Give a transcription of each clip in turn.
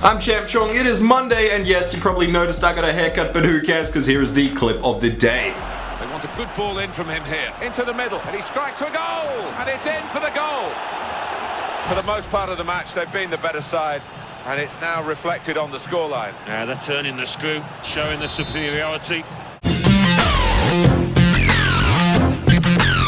I'm Champ Chong. It is Monday, and yes, you probably noticed I got a haircut, but who cares, because here is the clip of the day. They want a good ball in from him here. Into the middle, and he strikes for a goal! And it's in for the goal! For the most part of the match, they've been the better side, and it's now reflected on the scoreline. Yeah, they're turning the screw, showing the superiority.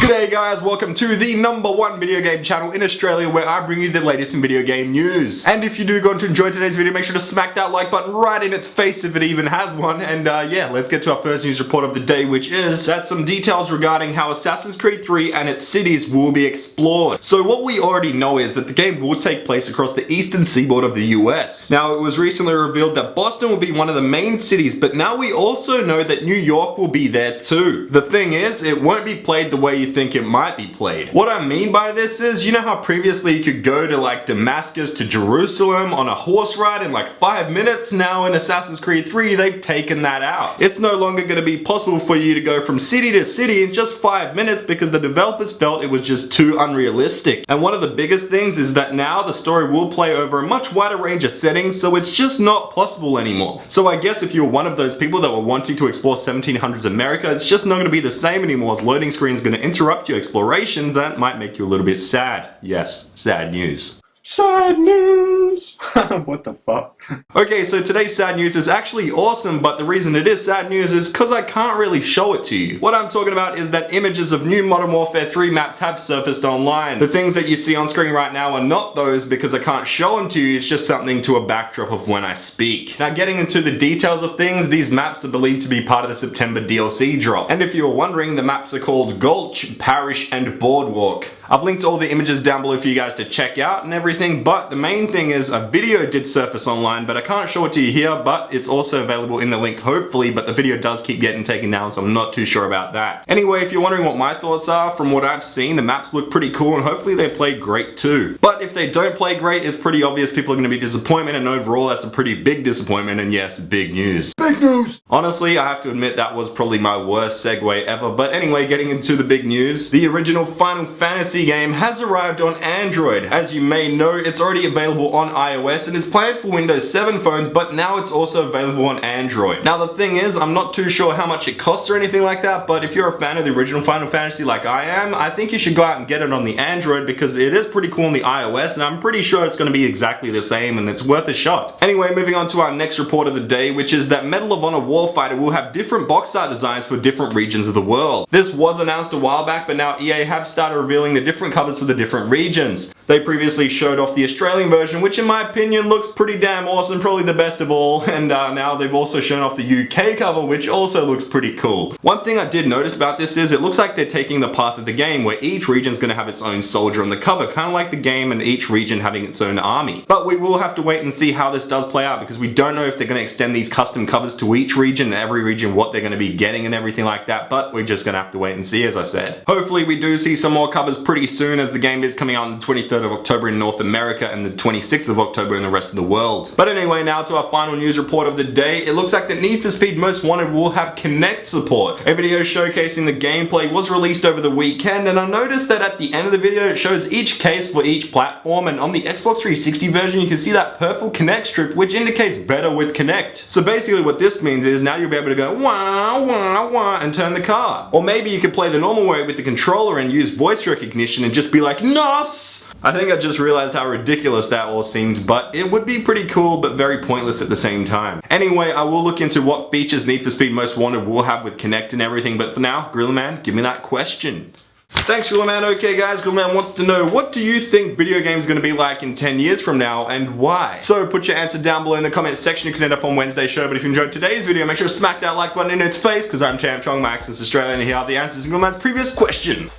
G'day guys, welcome to the #1 video game channel in Australia where I bring you the latest in video game news. And if you do go on to enjoy today's video, make sure to smack that like button right in its face if it even has one. And yeah, let's get to our first news report of the day, which is that some details regarding how Assassin's Creed 3 and its cities will be explored. So what we already know is that the game will take place across the eastern seaboard of the US. Now, it was recently revealed that Boston will be one of the main cities, but now we also know that New York will be there too. The thing is, it won't be played the way you think it might be played. What I mean by this is, you know how previously you could go to like Damascus to Jerusalem on a horse ride in like 5 minutes? Now in Assassin's Creed 3 they've taken that out. It's no longer going to be possible for you to go from city to city in just 5 minutes because the developers felt it was just too unrealistic. And one of the biggest things is that now the story will play over a much wider range of settings, so it's just not possible anymore. So I guess if you're one of those people that were wanting to explore 1700s America, it's just not going to be the same anymore, as loading screen is going to interrupt your explorations. That might make you a little bit sad. Yes, sad news. Sad news! What the fuck? Okay, so today's sad news is actually awesome, but the reason it is sad news is because I can't really show it to you. What I'm talking about is that images of new Modern Warfare 3 maps have surfaced online. The things that you see on screen right now are not those because I can't show them to you, it's just something to a backdrop of when I speak. Now, getting into the details of things, these maps are believed to be part of the September DLC drop. And if you're wondering, the maps are called Gulch, Parish, and Boardwalk. I've linked all the images down below for you guys to check out and everything, but the main thing is a video did surface online, but I can't show it to you here, but it's also available in the link hopefully, but the video does keep getting taken down, so I'm not too sure about that. Anyway, if you're wondering what my thoughts are, from what I've seen, the maps look pretty cool and hopefully they play great too. But if they don't play great, it's pretty obvious people are going to be disappointed, and overall that's a pretty big disappointment, and yes, big news. Big news! Honestly, I have to admit that was probably my worst segue ever, but anyway, getting into the big news, the original Final Fantasy game has arrived on Android. As you may know, it's already available on iOS and is planned for Windows 7 phones, but now it's also available on Android. Now the thing is, I'm not too sure how much it costs or anything like that, but if you're a fan of the original Final Fantasy like I am, I think you should go out and get it on the Android because it is pretty cool on the iOS, and I'm pretty sure it's going to be exactly the same and it's worth a shot. Anyway, moving on to our next report of the day, which is that Medal of Honor Warfighter will have different box art designs for different regions of the world. This was announced a while back, but now EA have started revealing the different covers for the different regions. They previously showed off the Australian version, which in my opinion looks pretty damn awesome, probably the best of all, and now they've also shown off the UK cover, which also looks pretty cool. One thing I did notice about this is it looks like they're taking the path of the game where each region's going to have its own soldier on the cover, kind of like the game and each region having its own army. But we will have to wait and see how this does play out because we don't know if they're going to extend these custom covers to each region and every region what they're going to be getting and everything like that, but we're just going to have to wait and see, as I said. Hopefully we do see some more covers pretty soon, as the game is coming out on the 23rd of October in North America and the 26th of October in the rest of the world. But anyway, now to our final news report of the day. It looks like that Need for Speed Most Wanted will have Kinect support. A video showcasing the gameplay was released over the weekend, and I noticed that at the end of the video it shows each case for each platform, and on the Xbox 360 version you can see that purple Kinect strip, which indicates better with Kinect. So basically what this means is now you'll be able to go wah wah wah and turn the car. Or maybe you could play the normal way with the controller and use voice recognition and just be like NOS! I think I just realized how ridiculous that all seemed, but it would be pretty cool but very pointless at the same time. Anyway, I will look into what features Need for Speed Most Wanted will have with Kinect and everything, but for now, Gorilla Man, give me that question. Thanks, Gorilla Man. Okay guys, Gorilla Man wants to know, what do you think video games are going to be like in 10 years from now, and why? So put your answer down below in the comments section. You can end up on Wednesday's show, but if you enjoyed today's video, make sure to smack that like button in its face, because I'm Champ Chong, my accent's Australian, and here are the answers to Gorilla Man's previous question.